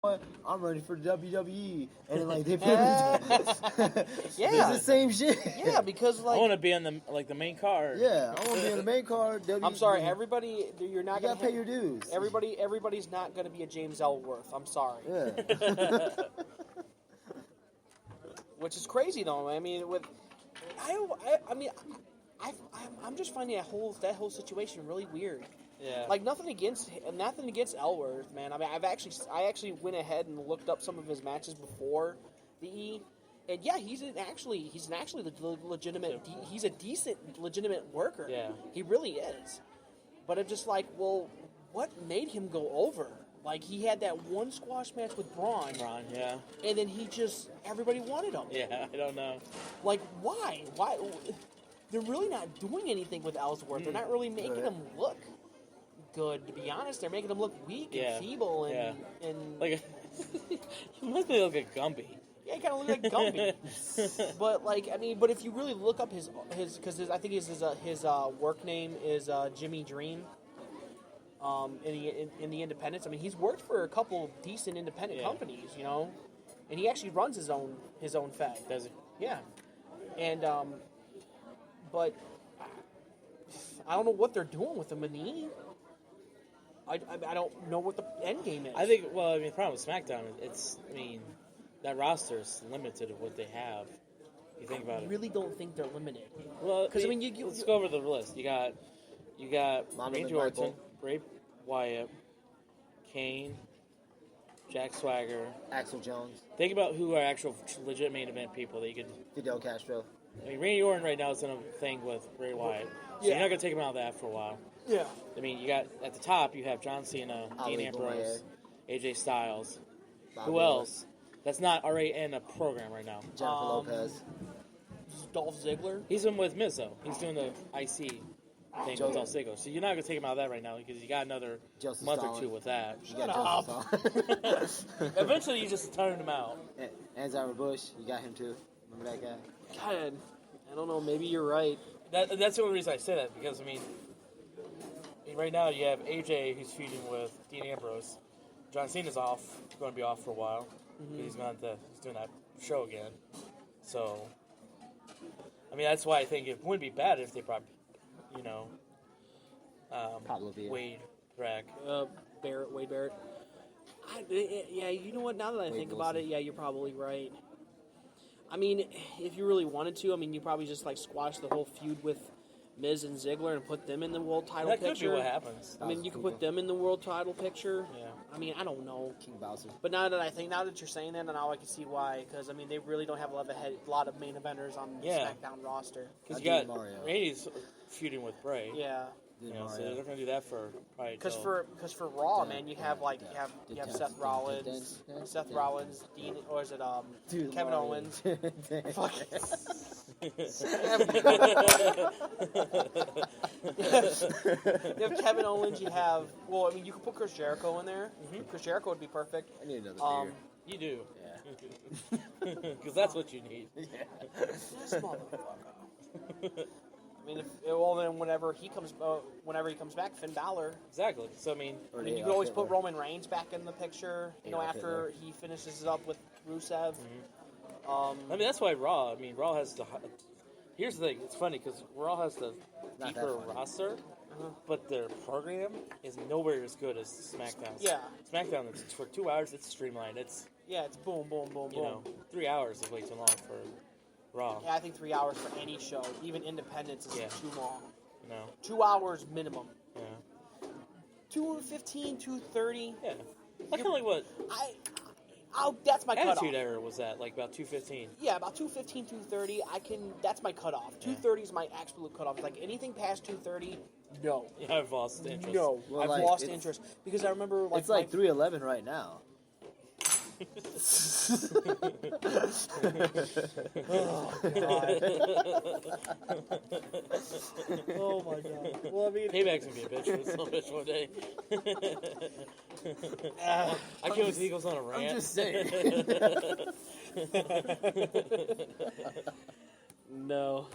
what? I'm ready for WWE, and then like they put it's the same shit. Yeah, because like I want to be on the main card. Yeah, I want to be on the main card. I'm sorry, everybody. You're not gotta pay your dues. Everybody's not gonna be a James Ellsworth. I'm sorry. Yeah. Which is crazy though. I mean, I'm just finding that whole situation really weird. Yeah. Like nothing against Ellsworth, man. I mean, I actually went ahead and looked up some of his matches before the E, and yeah, he's actually legitimate. He's a decent legitimate worker. Yeah. He really is. But I'm just like, well, what made him go over? Like he had that one squash match with Braun. Yeah. And then everybody wanted him. Yeah, I don't know. Like why? Why? They're really not doing anything with Ellsworth. They're not really making him look good, to be honest. They're making him look weak and feeble and like he must be like a Gumby. Yeah, he kind of looks like Gumby. But like, I mean, but if you really look up his because I think his work name is Jimmy Dream. In the independents, I mean, he's worked for a couple decent independent companies, you know, and he actually runs his own fed. Does he? Yeah, and but I don't know what they're doing with him in the E. I don't know what the end game is. I think, well, I mean, the problem with SmackDown, that roster is limited to what they have. You think about it. I really don't think they're limited. Well, because let's go over the list. You got Randy Orton, Bray Wyatt, Kane, Jack Swagger, Axel Jones. Think about who are actual legit main event people that you could. Fidel Castro. I mean, Randy Orton right now is in a thing with Bray Wyatt, so you're not gonna take him out of that for a while. Yeah. I mean, you got at the top, you have John Cena, Dean Ambrose, AJ Styles. Who else? That's not already in a program right now. Jennifer Lopez. Dolph Ziggler. He's in with Miz, though. He's doing the IC thing with Dolph Ziggler. So you're not going to take him out of that right now because you got another month or two with that. Shut up. Eventually, you just turn him out. Anzara Bush, you got him too. Remember that guy? God, I don't know. Maybe you're right. That's the only reason I say that because, I mean, right now you have AJ who's feuding with Dean Ambrose. John Cena's going to be off for a while. Mm-hmm. He's doing that show again. So, I mean, that's why I think it wouldn't be bad if they brought, Wade Barrett. Wade Barrett. Yeah, you know what? Now that I think about it, yeah, you're probably right. I mean, if you really wanted to, I mean, you probably just like squash the whole feud with Miz and Ziggler and put them in the world title picture. That could be what happens. I mean, you could put them in the world title picture. Yeah. I mean, I don't know. King Bowser. But now that you're saying that, now I can see why. Because I mean, they really don't have a lot of main eventers on the SmackDown roster. Because you got Randy's feuding with Bray. Yeah. So they're going to do that for probably. Because for Raw, man, you have Seth Rollins, Dean, or is it Kevin Owens? Fuck. You have Kevin Owens. You have you could put Chris Jericho in there. Mm-hmm. Chris Jericho would be perfect. I need another beer. You do. Yeah. Because that's what you need. Yeah. This motherfucker. I mean, then whenever he comes back, Finn Balor. Exactly. So I mean, you can always put Roman Reigns back in the picture. After he finishes it up with Rusev. Mm-hmm. I mean, that's why Raw. I mean, Raw has the. Here's the thing. It's funny because Raw has the deeper roster, but their program is nowhere as good as SmackDown. Yeah. SmackDown. It's for 2 hours. It's streamlined. It's boom, boom, boom, boom. 3 hours is way too long for Raw. Yeah, I think 3 hours for any show, even Independence, is too long. 2 hours minimum. Yeah. 2:15, 2:30. Yeah. I kind of like what that's my cutoff. Attitude Era was at, like about 2:15. Yeah, about 2:15, 2:30. That's my cutoff. 2:30 is my absolute cutoff. Like anything past 2:30, no. Yeah, I've lost interest. No, I've lost interest because I remember it's like 3:11 right now. Oh God! Oh my God! Well, I mean, Payback's gonna be a bitch for this little bitch one day. I can't wait till he goes on a rant. I'm just saying. No.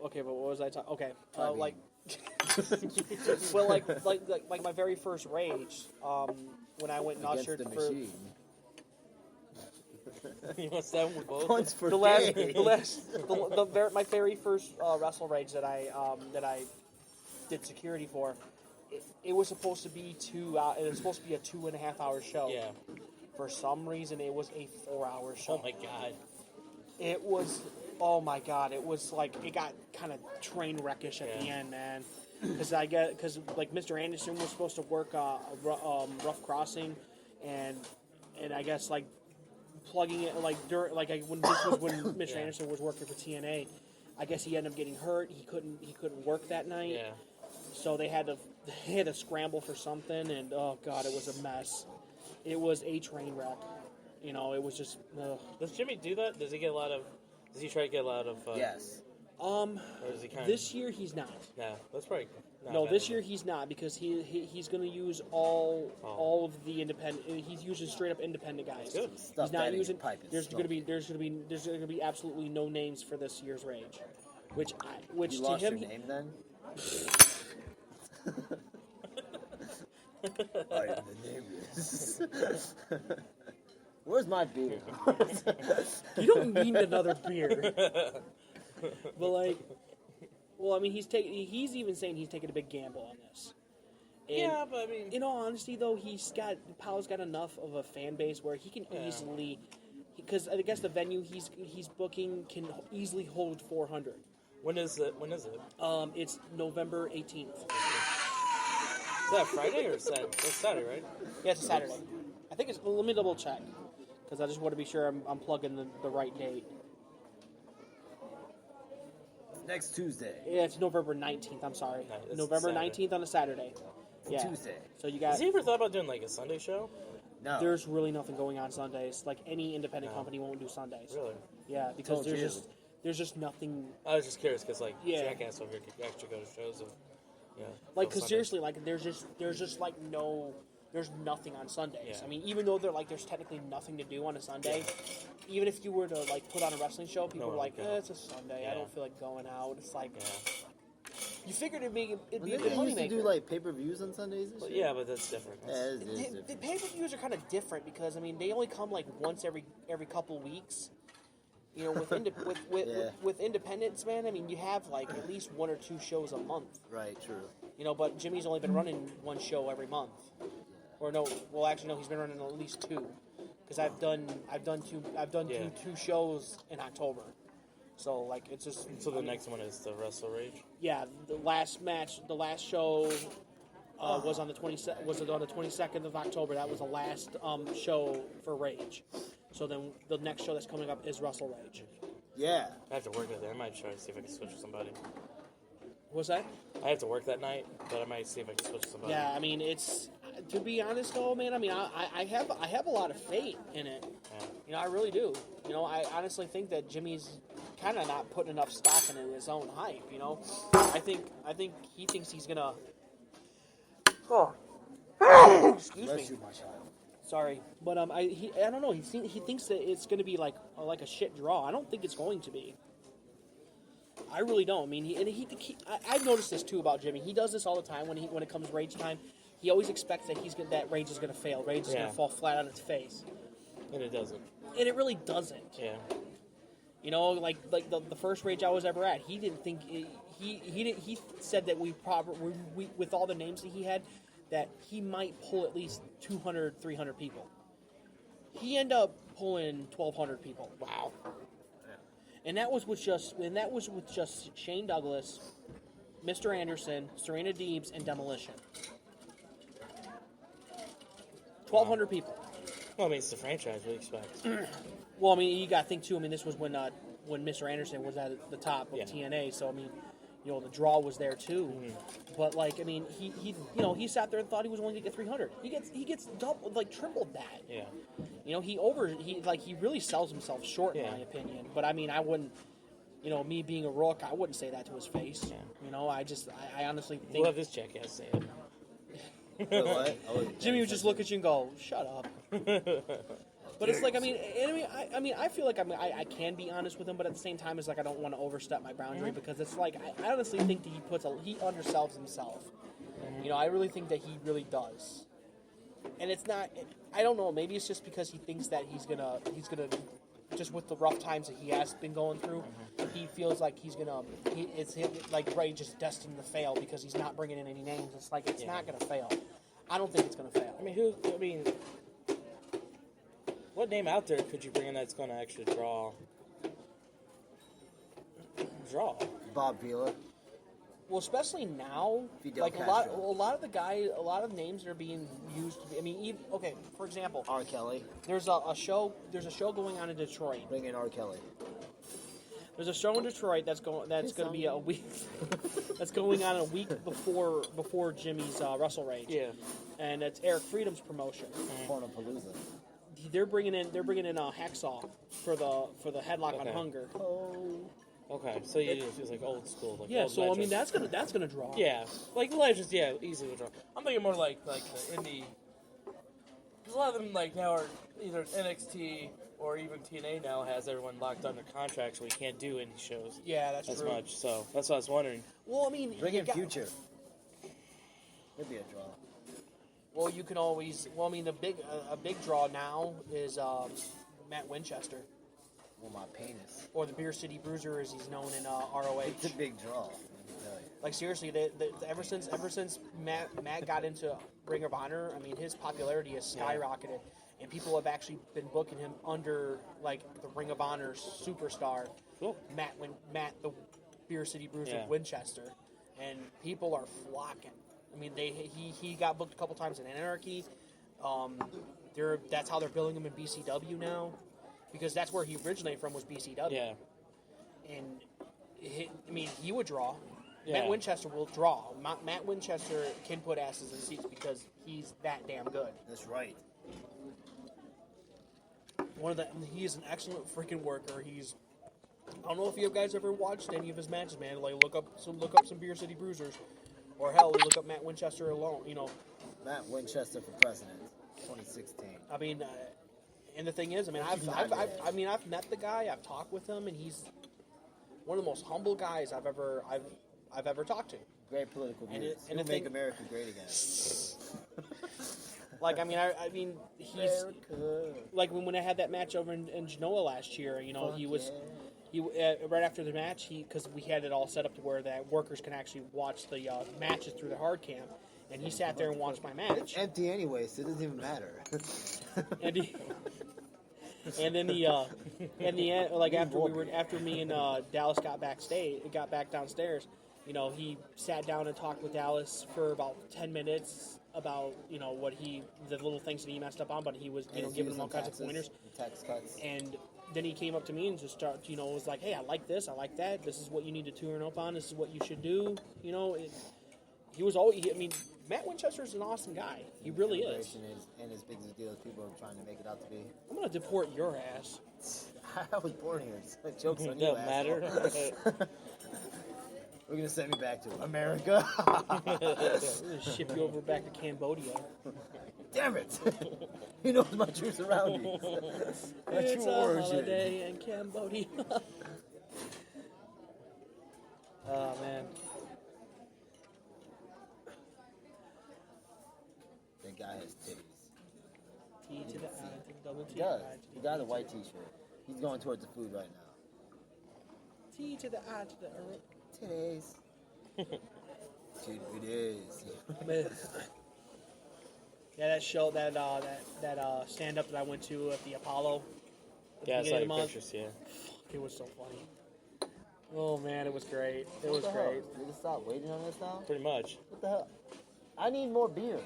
Okay, but what was I talking? Okay, well, like my very first Rage. when I went and Against ushered the for machine. You want to with both? Once for the last, days. my very first Wrestle Rage that I did security for. It was supposed to be it was supposed to be a 2.5 hour show. Yeah. For some reason, it was a 4-hour show. Oh my god. It was. Oh my god! It was like it got kind of train wreckish at the end, man. Because like Mr. Anderson was supposed to work Rough Crossing, and I guess like plugging it like when Mr. Anderson was working for TNA, I guess he ended up getting hurt. He couldn't work that night. Yeah. So they had to scramble for something, and oh god, it was a mess. It was a train wreck. You know, it was just. Does Jimmy do that? Does he try to get a lot of? Yes. Or is he This year he's not. Yeah, that's probably. No, this year he's not because he's going to use all of the independent. He's using straight up independent guys. Good. He's not using. There's going to be absolutely no names for this year's Rage, which You to lost him. your name then? I am the nameless. Where's my beer? You don't need another beer. But like, well, I mean, he's even saying he's taking a big gamble on this. And yeah, but I mean, in all honesty, though, Powell's got enough of a fan base where he can easily, because I guess the venue he's booking can easily hold 400. When is it? It's November 18th. Is that Friday or Saturday? It's Saturday, right? Yeah, it's a Saturday. I think it's. Let me double check, because I just want to be sure I'm plugging the right date. Next Tuesday. Yeah, it's November 19th. I'm sorry, No, November 19th on a Saturday. Yeah. Tuesday. So you got. Has he ever thought about doing like a Sunday show? No. There's really nothing going on Sundays. Like any independent company won't do Sundays. Really? Yeah, because Told you. there's just nothing. I was just curious because like Yeah. Jackass over here could actually go to shows and Like, because seriously, like there's just like there's nothing on Sundays. Yeah. I mean, even though there's technically nothing to do on a Sunday, even if you were to like put on a wrestling show, people are like, it's a Sunday. I don't feel like going out. It's like you figured it'd be a good They money used to do maker. like pay-per-views on Sundays and shit? yeah, but that's different. Yeah, it is The different. pay-per-views are kind of different because I mean they only come like once every couple weeks. You know, with independents, man. I mean, you have like at least 1 or 2 shows a month. Right, true. You know, but Jimmy's only been running 1 show every month. Or no, well, actually, no, he's been running at least 2. Because I've done two shows in October. So like it's just. So the next one is the Wrestle Rage. Yeah, the last show was on the 22nd of October. That was the last show for Rage. So then the next show that's coming up is Wrestle Rage. Yeah. I have to work that day. I might try to see if I can switch with somebody. What's that? I have to work that night, but I might see if I can switch with somebody. Yeah, I mean it's. To be honest, though, man, I mean I have a lot of faith in it. Yeah. You know, I really do. You know, I honestly think that Jimmy's kind of not putting enough stock into his own hype. You know, I think he thinks he's gonna. Oh, excuse Bless me. you, my child. Sorry, but I don't know. He thinks that it's gonna be like a shit draw. I don't think it's going to be. I really don't. I mean, I've noticed this too about Jimmy. He does this all the time when it comes Rage time. He always expects that Rage is going to fail. Rage is going to fall flat on its face. And it doesn't. And it really doesn't. Yeah. You know, like the first Rage I was ever at, he didn't think he said that we with all the names that he had, that he might pull at least 200, 300 people. He ended up pulling 1,200 people. Wow. And that was with just Shane Douglas, Mr. Anderson, Serena Deebs, and Demolition. 1,200 people. Well, I mean, it's the franchise. What do you expect? Well, I mean, you got to think too. I mean, this was when Mr. Anderson was at the top of TNA. So I mean, you know, the draw was there too. Mm-hmm. But like, I mean, he sat there and thought he was only going to get 300. He gets double, like tripled that. Yeah. You know, he really sells himself short in my opinion. But I mean, I wouldn't. You know, me being a rook, I wouldn't say that to his face. Yeah. You know, I honestly think. We'll have this jackass say it. Jimmy would just look at you and go, "Shut up." But it's like, I mean, I feel like I can be honest with him, but at the same time, it's like I don't want to overstep my boundary because it's like I honestly think that he undersells himself. You know, I really think that he really does. and it's not. I don't know. Maybe it's just because he thinks that he's gonna just with the rough times that he has been going through, he feels like it's like Ray just destined to fail because he's not bringing in any names. It's like it's not gonna fail. I don't think it's gonna fail. I mean, what name out there could you bring in that's gonna actually draw? Bob Vila. Well, especially now, Fidel like Castro. a lot of names that are being used. I mean, even, okay, for example, R. Kelly. there's a show going on in Detroit. Bring in R. Kelly. There's a show in Detroit that's going to be a week that's going on a week before Jimmy's Wrestle Rage. Yeah. And it's Eric Freedom's promotion. Pornopalooza. They're bringing in a Hacksaw for the headlock on Hunger. Okay, so it's like old school. Like Yeah, old so legends. I mean that's gonna draw. Yeah, like legends. Yeah, easily would draw. I'm thinking more like the indie. Because a lot of them like now are either NXT or even TNA now has everyone locked under contract, so we can't do indie shows. Yeah, that's as true. much. So that's what I was wondering. Well, I mean, Bring in Future. It'd be a draw. Well, you can always. Well, I mean, a big draw now is Matt Winchester, Well, my penis. or the Beer City Bruiser, as he's known in ROH. It's a big draw. Let me tell you. Like seriously, ever since Matt got into Ring of Honor, I mean, his popularity has skyrocketed, and people have actually been booking him under like the Ring of Honor superstar, Cool. Matt the Beer City Bruiser Winchester, and people are flocking. I mean, he got booked a couple times in Anarchy. That's how they're billing him in BCW now, because that's where he originated from, was BCW. Yeah. And he would draw. Yeah. Matt Winchester will draw. Matt Winchester can put asses in seats because he's that damn good. That's right. He's an excellent freaking worker. I don't know if you guys ever watched any of his matches, man. Like look up some Beer City Bruisers, or hell, look up Matt Winchester alone. You know, Matt Winchester for president, 2016. I mean, and the thing is, I mean, I've met the guy. I've talked with him, and he's one of the most humble guys I've ever talked to. Great political views. And He'll the make thing- America great again. Like, I mean, he's like when I had that match over in Genoa last year. You know, he right after the match, because we had it all set up to where that workers can actually watch the matches through the hard cam, and he sat there and watched my match. It's empty anyway, so it doesn't even matter. And then in the end, like after me and Dallas got back downstairs, you know, he sat down and talked with Dallas for about 10 minutes about, you know, the little things that he messed up on, but he was, you know, giving him all kinds of pointers. Tax cuts. And then he came up to me and just was like, hey, I like this, I like that. This is what you need to tune up on. This is what you should do. You know, he was always. I mean, Matt Winchester's an awesome guy. He really is. And as big a deal as people are trying to make it out to be. I'm gonna deport your ass. I was born here. It's jokes on you. Doesn't matter. We're gonna send me back to America. We're gonna ship you over back to Cambodia. Damn it! He knows my true surroundings. My It's true a origin. holiday in Cambodia. Oh man. That guy has titties. T to the I to the double T. He does. I to The guy in the white t-shirt. He's going towards the food right now. T to the I to the Titties. Titties. Yeah, that show, that stand up that I went to at the Apollo. At the Yeah, I beginning saw of the your month. pictures. Yeah. It was so funny. Oh man, it was great. It was What the hell? great. We can stop waiting on this now? Pretty much. What the hell? I need more beer.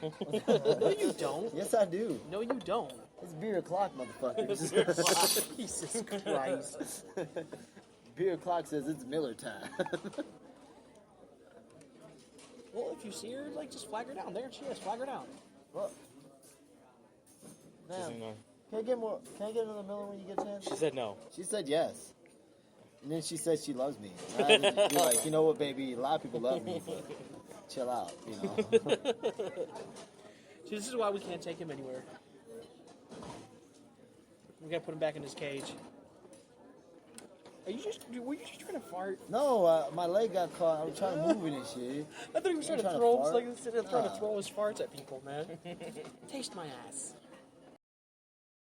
No, you don't. Yes, I do. No, you don't. It's beer o'clock, motherfuckers. Jesus Christ. Beer o'clock says it's Miller time. Well, if you see her, like, just flag her down. There she is. Flag her down. What? Ma'am, You know. can I get more? Can I get another Miller when you get a chance? She said no. She said yes. And then she said she loves me. And I had to be like, you know what, baby? A lot of people love me, but chill out, you know. See, this is why we can't take him anywhere. We gotta put him back in his cage. Were you just trying to fart? No, my leg got caught. I was trying to move it and shit. I thought he was trying to trying to throw. fart. Trying to Nah. throw his farts at people, man. Taste my ass.